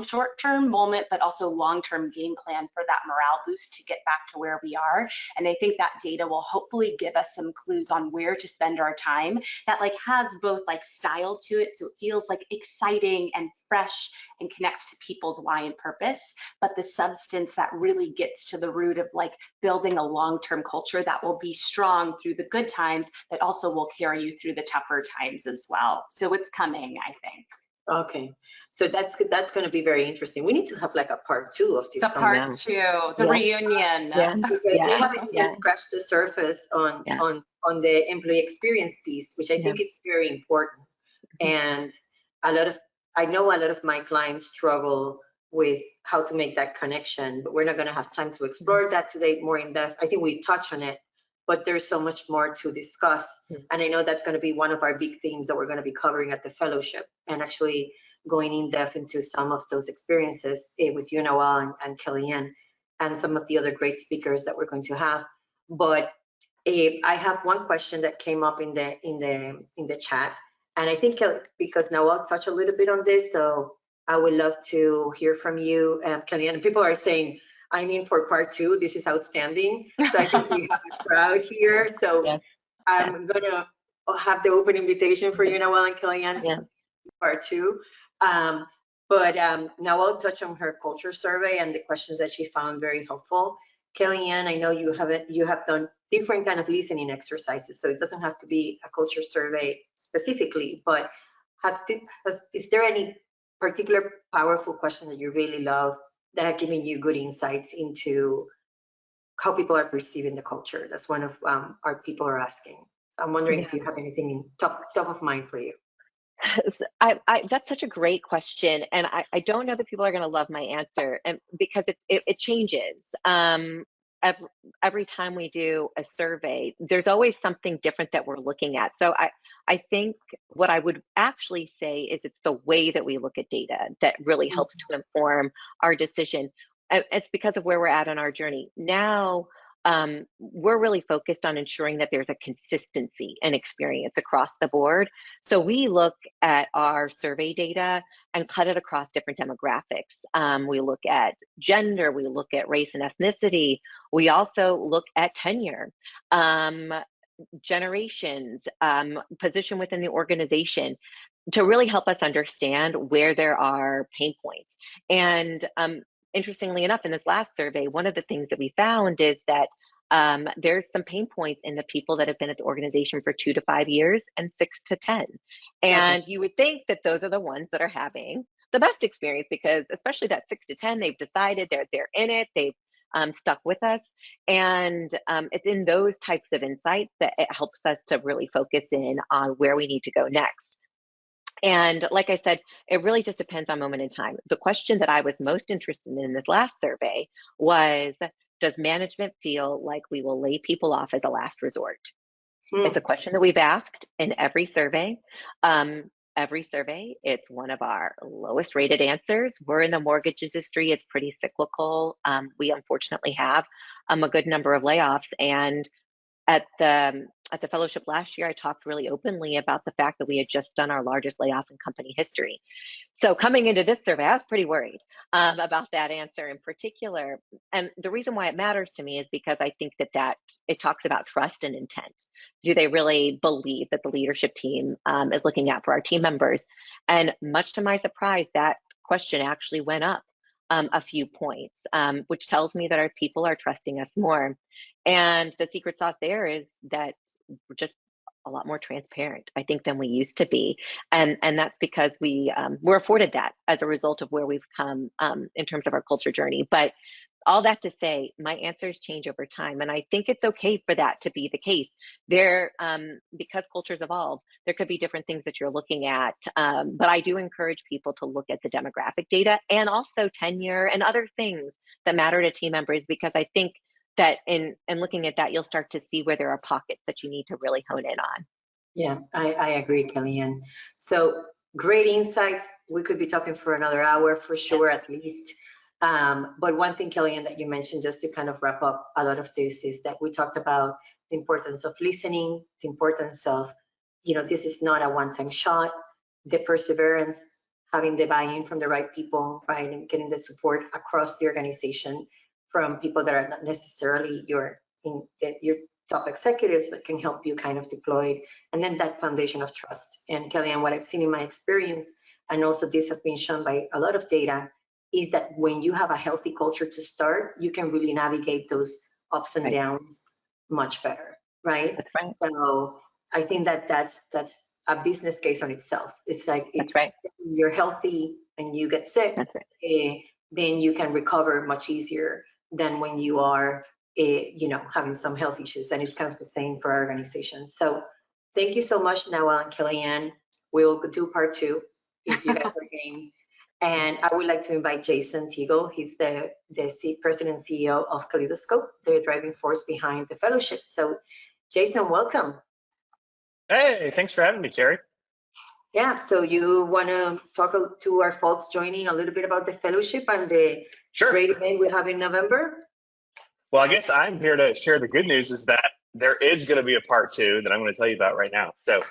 short-term moment, but also long-term game plan for that morale boost to get back to where we are. And I think that data will hopefully give us some clues on where to spend our time that like has both like style to it, so it feels like exciting and fresh and connects to people's why and purpose, but the substance that really gets to the root of like building a long-term culture that will be strong through the good times, but also will carry you through the tougher times as well. So it's coming, I think. Okay, so that's going to be very interesting. We need to have like a part 2 of this. The part 2, the reunion. Because we haven't even scratched the surface on the employee experience piece, which I think it's very important. And a lot of I know a lot of my clients struggle with how to make that connection, but we're not going to have time to explore that today more in depth. I think we touch on it, but there's so much more to discuss. And I know that's going to be one of our big themes that we're going to be covering at the fellowship, and actually going in depth into some of those experiences with you, Nawal, and Kellyanne, and some of the other great speakers that we're going to have. But I have one question that came up in the chat, and I think because Nawal touched a little bit on this, so I would love to hear from you, Kellyanne. People are saying, I'm in for part 2. This is outstanding. So I think we have a crowd here. So yes. I'm gonna have the open invitation for you, Nawal and Kellyanne, part 2. But Nawal touched on her culture survey and the questions that she found very helpful. Kellyanne, I know you have done different kind of listening exercises, so it doesn't have to be a culture survey specifically, but is there any particular powerful question that you really love that have given you good insights into how people are perceiving the culture? That's one of our people are asking. So I'm wondering if you have anything in top of mind for you. That's such a great question, and I don't know that people are going to love my answer, and because it changes. Every time we do a survey, there's always something different that we're looking at. So I think what I would actually say is it's the way that we look at data that really helps to inform our decision. It's because of where we're at on our journey. Now, we're really focused on ensuring that there's a consistency and experience across the board. So we look at our survey data and cut it across different demographics. We look at gender, we look at race and ethnicity. We also look at tenure, generations, position within the organization, to really help us understand where there are pain points. And interestingly enough, in this last survey, one of the things that we found is that there's some pain points in the people that have been at the organization for 2 to 5 years and 6 to 10. And you would think that those are the ones that are having the best experience, because especially that 6 to 10, they've decided they're in it, they've stuck with us. And it's in those types of insights that it helps us to really focus in on where we need to go next. And like I said, it really just depends on moment in time. The question that I was most interested in this last survey was, does management feel like we will lay people off as a last resort? It's a question that we've asked in every survey. It's one of our lowest rated answers. We're in the mortgage industry. It's pretty cyclical. We unfortunately have a good number of layoffs. And at the fellowship last year, I talked really openly about the fact that we had just done our largest layoff in company history. So coming into this survey, I was pretty worried about that answer in particular. And the reason why it matters to me is because I think that it talks about trust and intent. Do they really believe that the leadership team is looking out for our team members? And much to my surprise, that question actually went up a few points, which tells me that our people are trusting us more. And the secret sauce there is that we're just a lot more transparent, I think, than we used to be. And that's because we're afforded that as a result of where we've come in terms of our culture journey. But all that to say, my answers change over time. And I think it's okay for that to be the case. Because cultures evolve, there could be different things that you're looking at. But I do encourage people to look at the demographic data and also tenure and other things that matter to team members, because I think that in looking at that, you'll start to see where there are pockets that you need to really hone in on. Yeah, I agree, Kellyanne. So great insights. We could be talking for another hour for sure, at least. But one thing, Kellyanne, that you mentioned, just to kind of wrap up a lot of this, is that we talked about the importance of listening, the importance of, this is not a one-time shot, the perseverance, having the buy-in from the right people, right, and getting the support across the organization from people that are not necessarily your top executives, but can help you kind of deploy it. And then that foundation of trust. And Kellyanne, what I've seen in my experience, and also this has been shown by a lot of data, is that when you have a healthy culture to start, you can really navigate those ups and downs much better, right? That's right. So I think that's a business case on itself. It's like, you're healthy and you get sick, then you can recover much easier than when you are, having some health issues. And it's kind of the same for our organization. So thank you so much, Nawal and Kellyanne. We'll do part 2 if you guys are name. And I would like to invite Jason Teagle. He's the President and CEO of Kaleidoscope, the driving force behind the fellowship. So Jason, welcome. Hey, thanks for having me, Terry. Yeah, so you want to talk to our folks joining a little bit about the fellowship and the great event we have in November? Well, I guess I'm here to share the good news is that there is going to be a part 2 that I'm going to tell you about right now. So,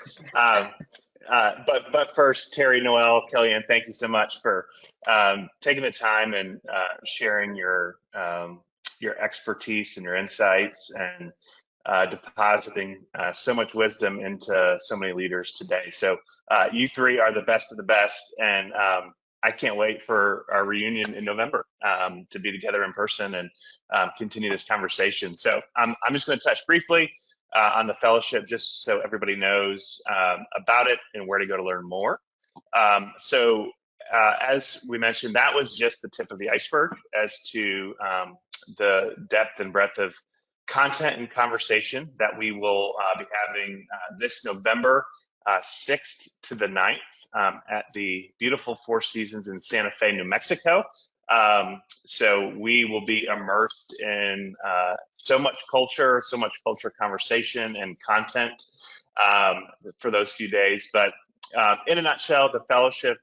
but first, Terry, Noel, Kellyanne, thank you so much for taking the time and sharing your expertise and your insights and depositing so much wisdom into so many leaders today. So you three are the best of the best, and I can't wait for our reunion in November to be together in person and continue this conversation. So I'm just going to touch briefly on the fellowship, just so everybody knows about it and where to go to learn more. So as we mentioned, that was just the tip of the iceberg as to the depth and breadth of content and conversation that we will be having this November 6th to the 9th at the beautiful Four Seasons in Santa Fe, New Mexico. So we will be immersed in so much culture conversation and content for those few days. But in a nutshell, the fellowship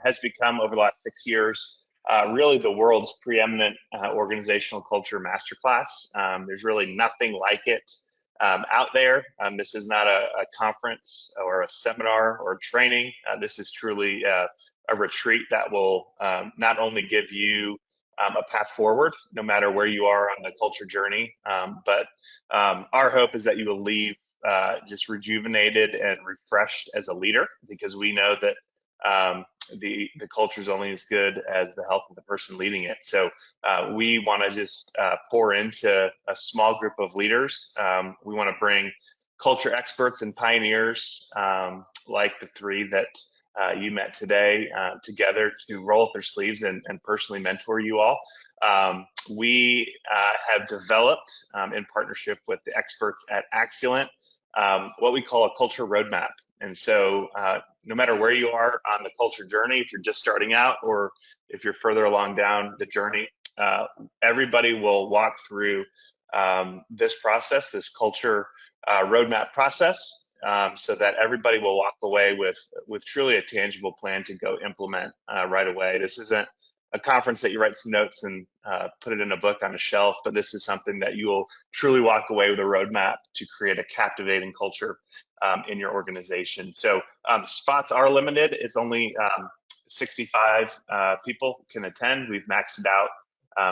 has become, over the last 6 years, really the world's preeminent organizational culture masterclass. There's really nothing like it out there. This is not a conference or a seminar or training. This is truly a retreat that will not only give you a path forward, no matter where you are on the culture journey, but our hope is that you will leave just rejuvenated and refreshed as a leader, because we know that the culture is only as good as the health of the person leading it. So we want to just pour into a small group of leaders. We want to bring culture experts and pioneers like the three that you met today together to roll up their sleeves and personally mentor you all. We have developed, in partnership with the experts at Axilent, what we call a culture roadmap. And so no matter where you are on the culture journey, if you're just starting out or if you're further along down the journey, everybody will walk through this process, this culture roadmap process, so that everybody will walk away with truly a tangible plan to go implement right away. This isn't a conference that you write some notes and put it in a book on a shelf, but this is something that you will truly walk away with a roadmap to create a captivating culture in your organization. So spots are limited. It's only 65 people can attend. We've maxed it out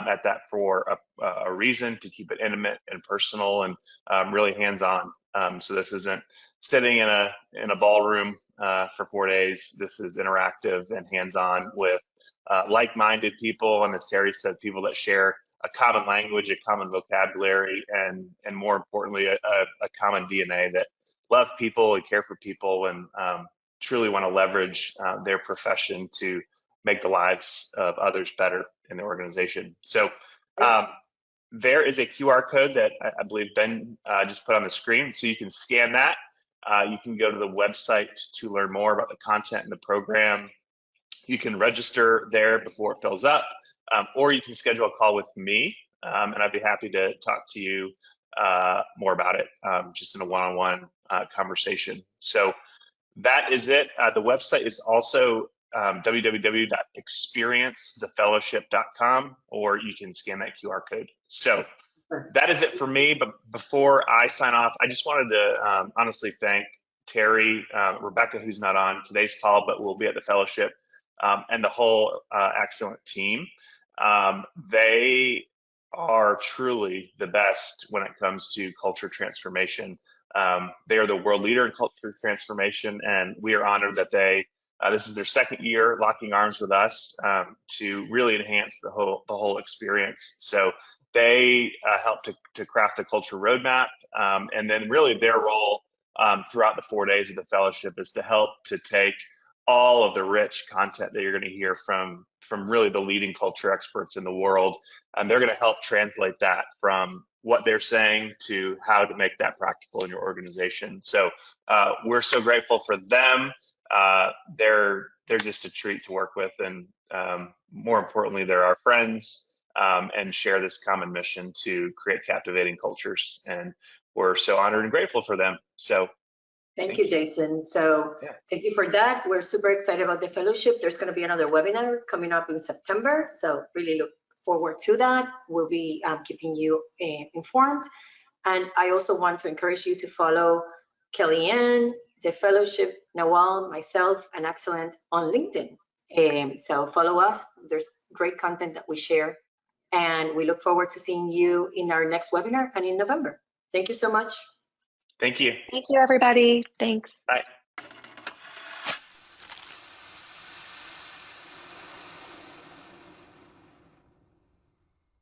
at that for a reason, to keep it intimate and personal and really hands-on. So this isn't sitting in a ballroom for 4 days. This is interactive and hands-on with like-minded people, and as Terry said, people that share a common language, a common vocabulary, and more importantly, a common DNA that love people and care for people and truly want to leverage their profession to make the lives of others better in the organization. So there is a QR code that I believe Ben just put on the screen, so you can scan that. You can go to the website to learn more about the content in the program. You can register there before it fills up, or you can schedule a call with me, and I'd be happy to talk to you more about it, just in a one-on-one conversation. So that is it. The website is also www.experiencethefellowship.com, or you can scan that QR code. So that is it for me. But before I sign off, I just wanted to honestly thank Terry, Rebecca, who's not on today's call, but will be at the fellowship, and the whole Axilent team. They are truly the best when it comes to culture transformation. They are the world leader in culture transformation, and we are honored that this is their second year locking arms with us to really enhance the whole experience. So they help to craft the culture roadmap, and then really their role throughout the 4 days of the fellowship is to help to take all of the rich content that you're going to hear from really the leading culture experts in the world, and they're going to help translate that from what they're saying to how to make that practical in your organization. So we're so grateful for them. they're just a treat to work with, and more importantly, they're our friends and share this common mission to create captivating cultures. And we're so honored and grateful for them. So Thank you, Jason. So thank you for that. We're super excited about the fellowship. There's going to be another webinar coming up in September. So really look forward to that. We'll be keeping you informed. And I also want to encourage you to follow Kellyanne, the fellowship, Nawal, myself, and Excellent on LinkedIn. So follow us. There's great content that we share. And we look forward to seeing you in our next webinar and in November. Thank you so much. thank you. Thank you, everybody. Thanks. Bye.